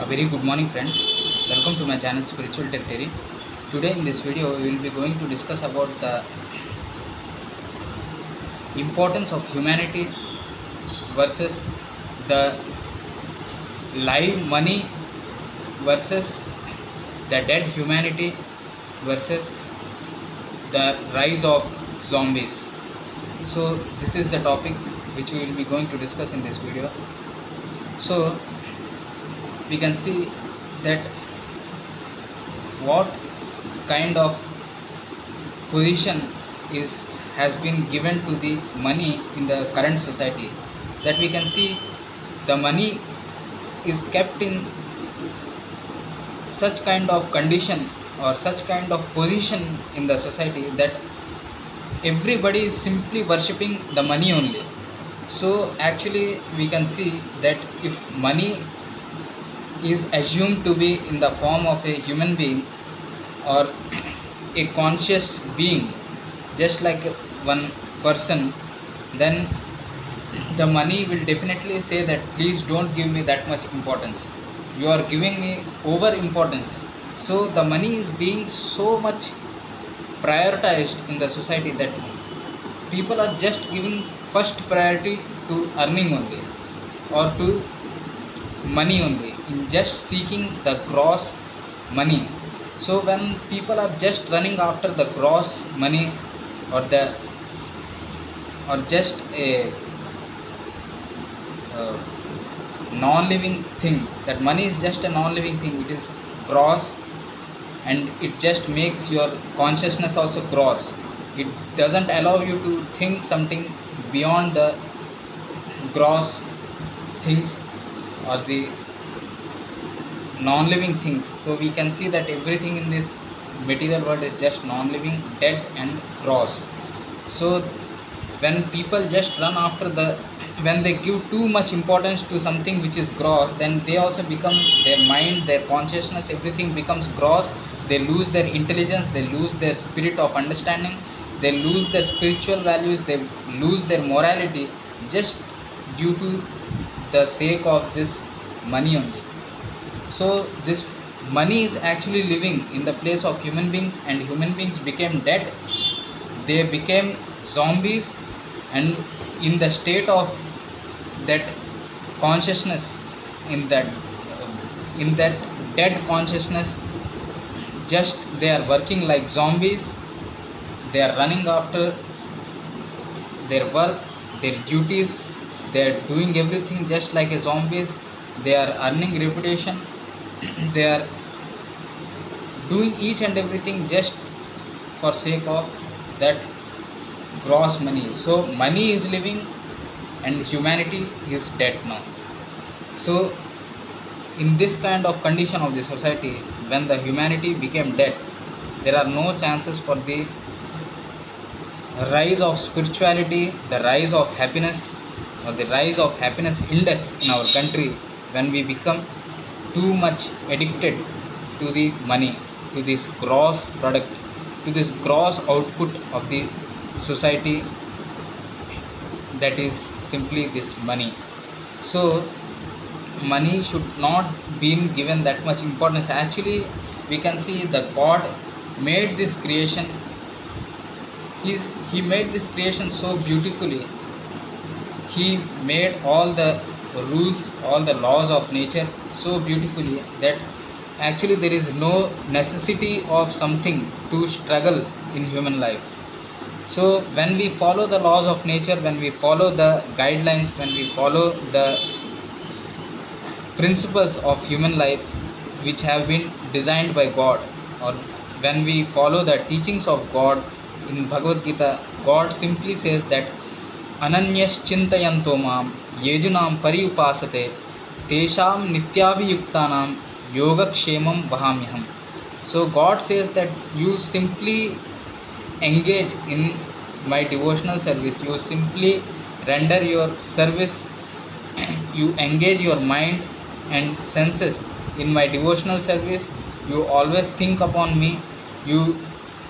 A very good morning friends, welcome to my channel Spiritual Territory. Today in this video we will be going to discuss about the importance of humanity versus the live money versus the dead humanity versus the rise of zombies. So this is the topic which we will be going to discuss in this video. So we can see that what kind of position has been given to the money in the current society, that we can see the money is kept in such kind of condition or such kind of position in the society that everybody is simply worshipping the money only. So actually we can see that if money is assumed to be in the form of a human being or a conscious being, just like one person, then the money will definitely say that please don't give me that much importance, you are giving me over importance. So the money is being so much prioritized in the society that people are just giving first priority to earning only or to money only, in just seeking the gross money. So when people are just running after the gross money or just a non-living thing, that money is just a non-living thing, it is gross and it just makes your consciousness also gross. It doesn't allow you to think something beyond the gross things or the non-living things. So we can see that everything in this material world is just non-living, dead and gross. So when people just run after when they give too much importance to something which is gross, then they also become, their mind, their consciousness, everything becomes gross. They lose their intelligence, they lose their spirit of understanding, they lose their spiritual values, they lose their morality, just due to the sake of this money only. So this money is actually living in the place of human beings, and human beings became dead, they became zombies, and in the state of that consciousness, in that dead consciousness, just they are working like zombies. They are running after their work, their duties, they are doing everything just like a zombies. They are earning reputation, they are doing each and everything just for sake of that gross money. So money is living and humanity is dead now. So in this kind of condition of the society, when the humanity became dead, there are no chances for the rise of spirituality, the rise of happiness, or the rise of happiness index in our country, when we become too much addicted to the money, to this gross product, to this gross output of the society, that is simply this money. So money should not be given that much importance. Actually we can see the God made this creation, he made this creation so beautifully. He made all the rules, all the laws of nature so beautifully that actually there is no necessity of something to struggle in human life. So when we follow the laws of nature, when we follow the guidelines, when we follow the principles of human life which have been designed by God, or when we follow the teachings of God in Bhagavad Gita, God simply says that Ananyas Chintayanto Mam Yejunam Pariupasate Tesham Nityabhiyuktanam Yogakshemam Vahamyaham. So God says that you simply engage in my devotional service, you simply render your service, you engage your mind and senses in my devotional service, you always think upon me, you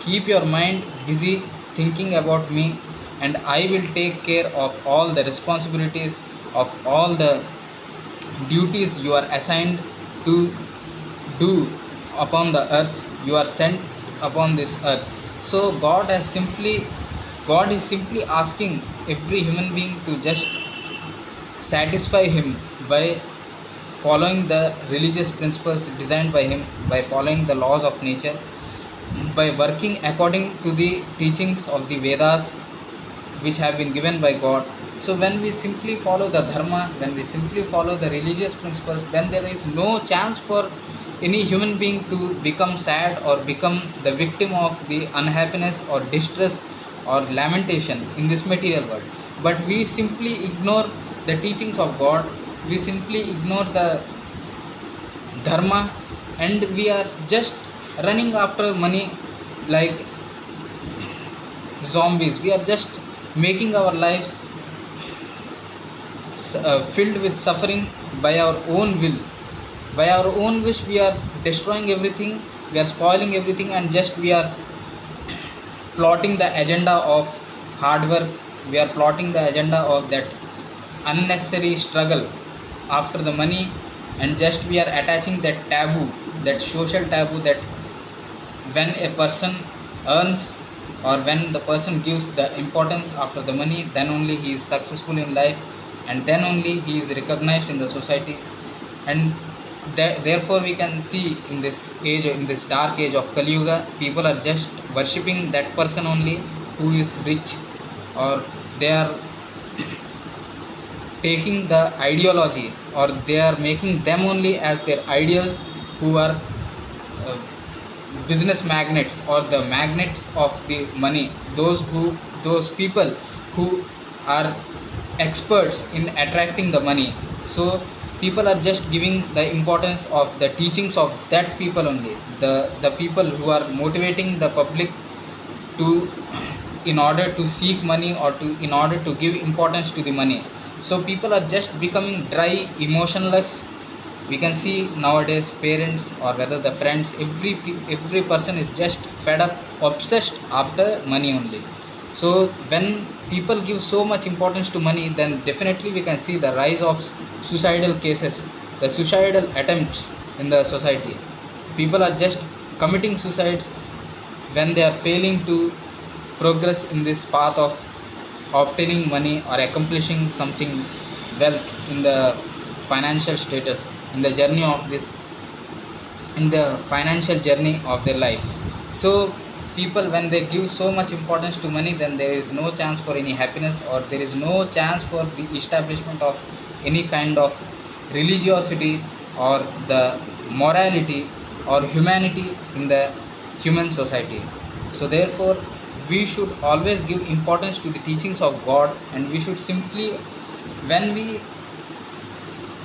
keep your mind busy thinking about me, and I will take care of all the responsibilities, of all the duties you are assigned to do upon the earth. You are sent upon this earth. So God is simply asking every human being to just satisfy him by following the religious principles designed by him, by following the laws of nature, by working according to the teachings of the Vedas which have been given by God. So when we simply follow the dharma, when we simply follow the religious principles, then there is no chance for any human being to become sad or become the victim of the unhappiness or distress or lamentation in this material world. But we simply ignore the teachings of God, we simply ignore the dharma, and we are just running after money like zombies. We are just making our lives filled with suffering by our own will. By our own wish, we are destroying everything, we are spoiling everything, and just we are plotting the agenda of hard work, we are plotting the agenda of that unnecessary struggle after the money, and just we are attaching that taboo, that social taboo, that when a person earns or when the person gives the importance after the money, then only he is successful in life, and then only he is recognized in the society. And therefore we can see in this age, in this dark age of Kali Yuga, people are just worshipping that person only who is rich, or they are taking the ideology, or they are making them only as their ideals, who are uh, business magnates or the magnets of the money, those people who are experts in attracting the money. So people are just giving the importance of the teachings of that people only, the people who are motivating the public to, in order to seek money, or to in order to give importance to the money. So people are just becoming dry, emotionless. We can see nowadays parents, or whether the friends, every person is just fed up, obsessed after money only. So when people give so much importance to money, then definitely we can see the rise of suicidal cases, the suicidal attempts in the society. People are just committing suicides when they are failing to progress in this path of obtaining money or accomplishing something wealth in the financial status, in the journey of this, in the financial journey of their life. So people, when they give so much importance to money, then there is no chance for any happiness, or there is no chance for the establishment of any kind of religiosity, or the morality or humanity in the human society. So therefore we should always give importance to the teachings of God, and we should simply, when we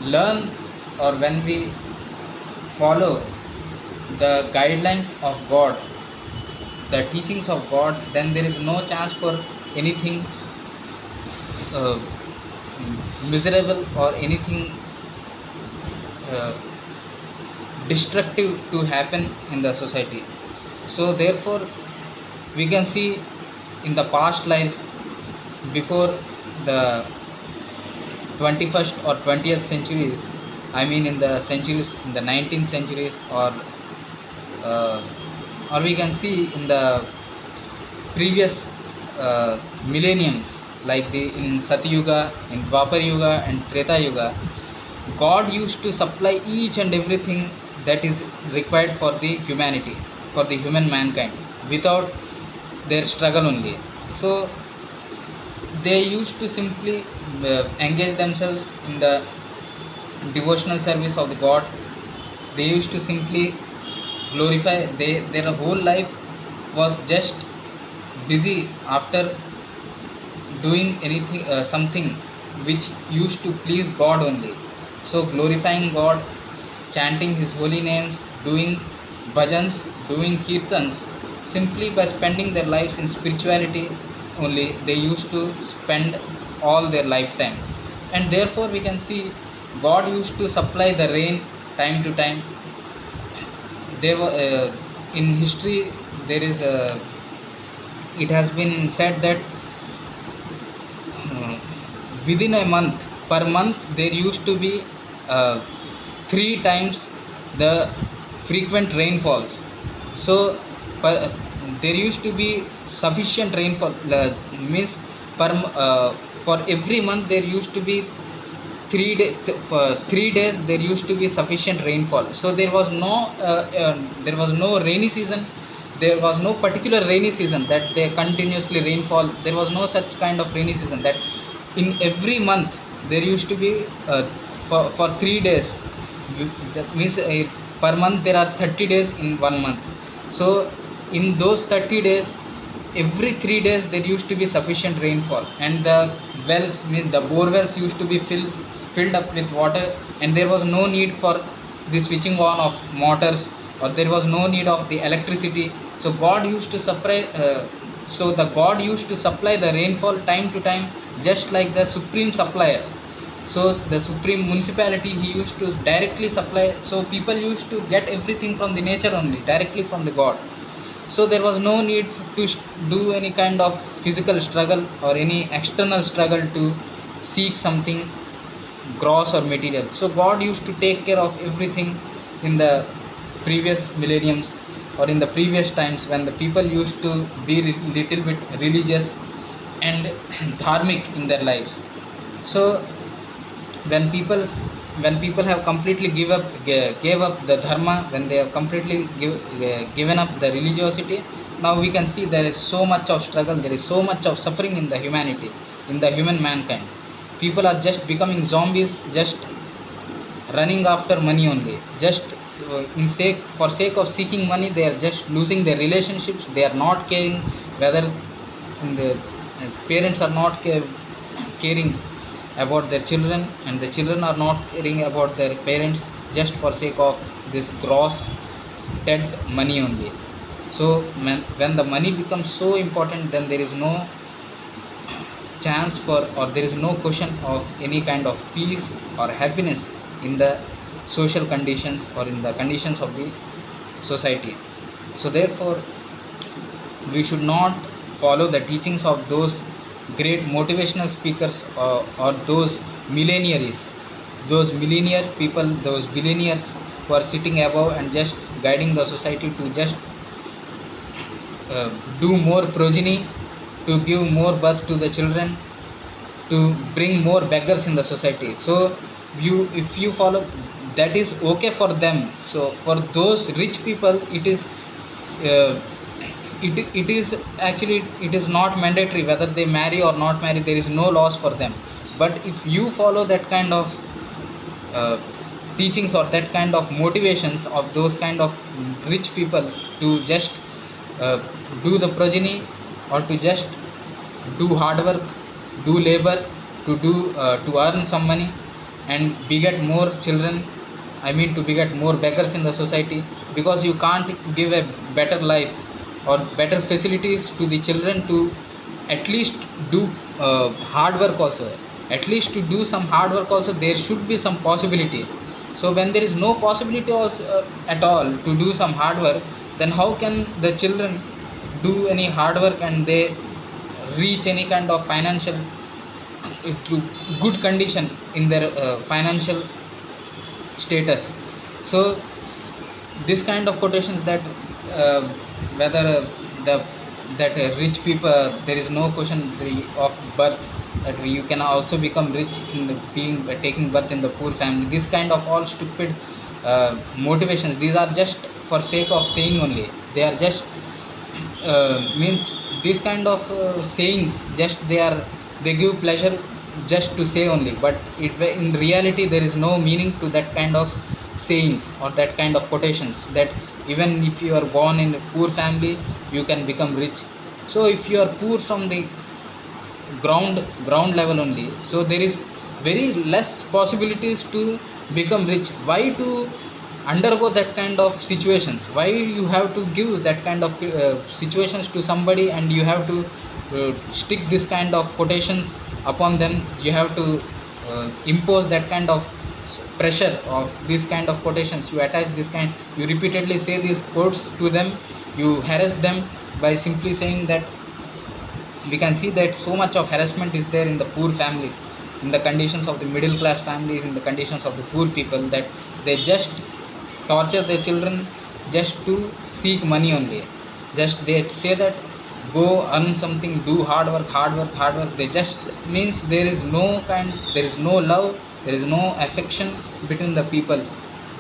learn or when we follow the guidelines of God, the teachings of God, then there is no chance for anything uh, miserable or anything uh, destructive to happen in the society. So therefore we can see in the past life, before the 21st or 20th centuries, I mean in the centuries, in the 19th centuries, uh, or we can see in the previous millenniums, like the in Satyuga, in Dwapar Yuga and Treta Yuga, God used to supply each and everything that is required for the humanity, for the human mankind, without their struggle only. So they used to simply engage themselves in the devotional service of the God. They used to simply glorify, their whole life was just busy after doing anything, something which used to please God only. So glorifying God, chanting his holy names, doing bhajans, doing kirtans, simply by spending their lives in spirituality only, they used to spend all their lifetime. And therefore we can see God used to supply the rain time to time. There were in history, there is a, it has been said that uh, within a month, per month there used to be 3 times the frequent rainfalls. So per, there used to be sufficient rainfall, means for every month there used to be 3 days there used to be sufficient rainfall. So there was no rainy season, there was no particular rainy season that they continuously rainfall. There was no such kind of rainy season, that in every month there used to be for 3 days. That means per month there are 30 days in one month. So in those 30 days, every 3 days there used to be sufficient rainfall, and the wells, means the bore wells, used to be filled up with water, and there was no need for the switching on of motors, or there was no need of the electricity. So God used to supply God used to supply the rainfall time to time, just like the supreme supplier. So the supreme municipality, he used to directly supply, so people used to get everything from the nature only, directly from the God. So there was no need to do any kind of physical struggle or any external struggle to seek something gross or material. So God used to take care of everything in the previous millenniums, or in the previous times, when the people used to be little bit religious and dharmic in their lives. So when people have completely gave up the dharma, when they have completely given up the religiosity, now we can see there is so much of struggle, there is so much of suffering in the humanity, in the human mankind. People are just becoming zombies, just running after money only, just for sake of seeking money. They are just losing their relationships, they are not caring whether the parents are not caring about their children, and the children are not caring about their parents, just for sake of this gross dead money only. So when the money becomes so important, then there is no chance for, or there is no question of any kind of peace or happiness in the social conditions, or in the conditions of the society. So therefore we should not follow the teachings of those great motivational speakers, or those millenaries, those millennial people, those billionaires who are sitting above and just guiding the society to just do more progeny, to give more birth to the children, to bring more beggars in the society. So if you follow, that is okay for them. So for those rich people, it is uh, it is actually, it is not mandatory whether they marry or not marry, there is no loss for them. But if you follow that kind of uh, teachings, or that kind of motivations of those kind of rich people, to just uh, do the progeny, or to just do hard work, do labor, to earn some money and beget more children, I mean to beget more beggars in the society, because you can't give a better life or better facilities to the children to at least do hard work also. At least to do some hard work also, there should be some possibility. So when there is no possibility also, at all, to do some hard work, then how can the children do any hard work and they reach any kind of financial to good condition in their financial status? So this kind of quotations, that uh, whether the that rich people, there is no question of birth, that you can also become rich in the being taking birth in the poor family. This kind of all stupid motivations, these are just for sake of saying only. They are just means these kind of sayings, just they give pleasure just to say only, but in reality there is no meaning to that kind of sayings or that kind of quotations, that even if you are born in a poor family, you can become rich. So if you are poor from the ground level only, so there is very less possibilities to become rich. Why to undergo that kind of situations? Why you have to give that kind of situations to somebody, and you have to stick this kind of quotations upon them? You have to impose that kind of pressure of this kind of quotations. You attach this kind, you repeatedly say these quotes to them, you harass them by simply saying that. We can see that so much of harassment is there in the poor families, in the conditions of the middle class families, in the conditions of the poor people, that they just torture their children just to seek money only. Just they say that go earn something, do hard work, hard work, hard work. They just means there is no love, there is no affection between the people,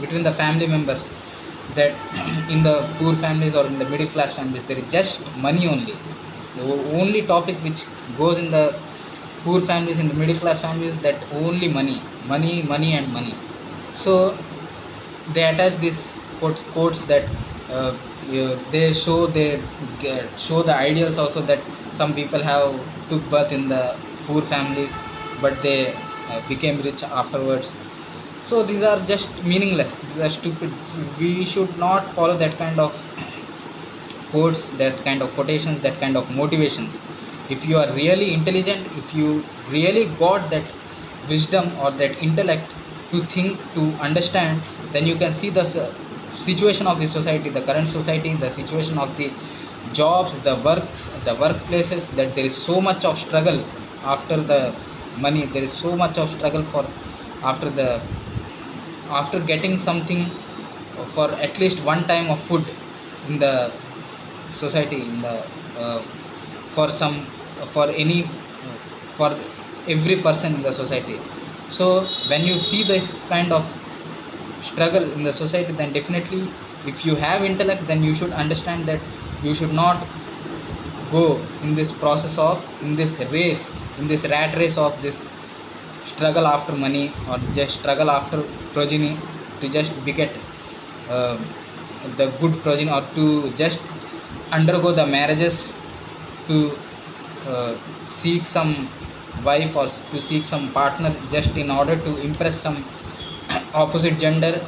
between the family members. That in the poor families or in the middle class families, there is just money only. The only topic which goes in the poor families, in the middle class families, that only money, money, money, and money. So they attach these quotes that they show the ideals also, that some people have took birth in the poor families but they became rich afterwards. So these are just meaningless, these are stupid. We should not follow that kind of quotes, that kind of quotations, that kind of motivations. If you are really intelligent, if you really got that wisdom or that intellect to think, to understand, then you can see the situation of the society, the current society, the situation of the jobs, the works, the workplaces, that there is so much of struggle after the money. There is so much of struggle for after the after getting something, for at least one time of food in the society, in the for some, for any, for every person in the society. So when you see this kind of struggle in the society, then definitely, if you have intellect, then you should understand that you should not go in this process of, in this race, in this rat race of this struggle after money, or just struggle after progeny, to just beget uh, the good progeny, or to just undergo the marriages, to seek some wife or to seek some partner just in order to impress some opposite gender,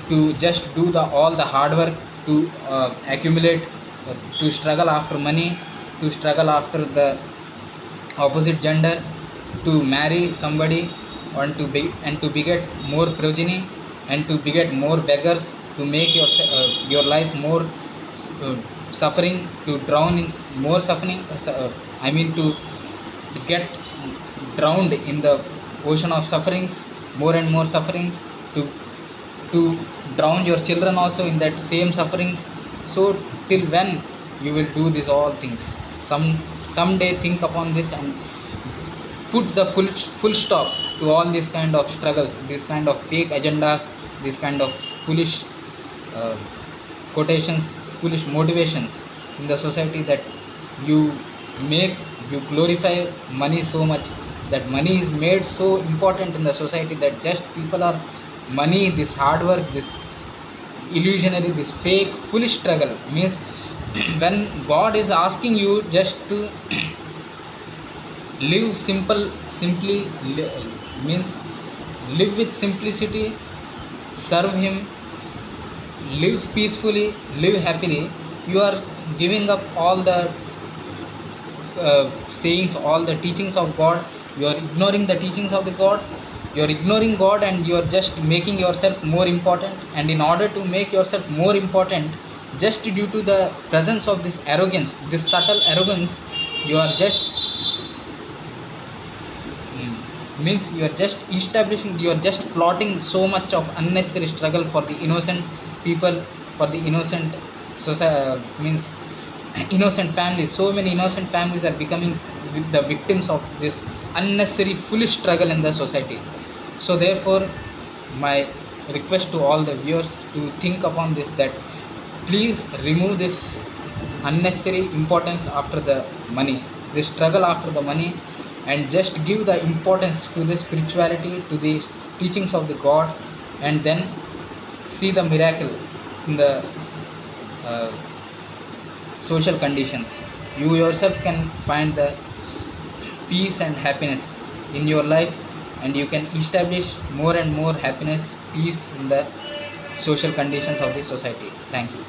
to just do the all the hard work to accumulate, to struggle after money, to struggle after the opposite gender, to marry somebody, and to beget more progeny, and to beget more beggars, to make your life more uh, suffering, to drown in more suffering, I mean to get drowned in the ocean of sufferings, more and more sufferings, to to drown your children also in that same sufferings. So till when you will do these all things? Someday think upon this and put the full stop to all these kind of struggles, these kind of fake agendas, these kind of foolish uh, quotations, foolish motivations in the society, that you make, you glorify money so much, that money is made so important in the society, that just people are money, this hard work, this illusionary, this fake foolish struggle means when God is asking you just to live simply, means live with simplicity, serve him, live peacefully, live happily, you are giving up all the sayings, all the teachings of God. You are ignoring the teachings of the God. You are ignoring God, and you are just making yourself more important. And in order to make yourself more important, just due to the presence of this arrogance, this subtle arrogance, you are just means you are just establishing, you are just plotting so much of unnecessary struggle for the innocent people, for the innocent society, means innocent families. So many innocent families are becoming the victims of this unnecessary foolish struggle in the society. So therefore, my request to all the viewers to think upon this, that please remove this unnecessary importance after the money, this struggle after the money, and just give the importance to the spirituality, to the teachings of the God, and then see the miracle in the uh, social conditions. You yourself can find the peace and happiness in your life, and you can establish more and more happiness, peace in the social conditions of the society. Thank you.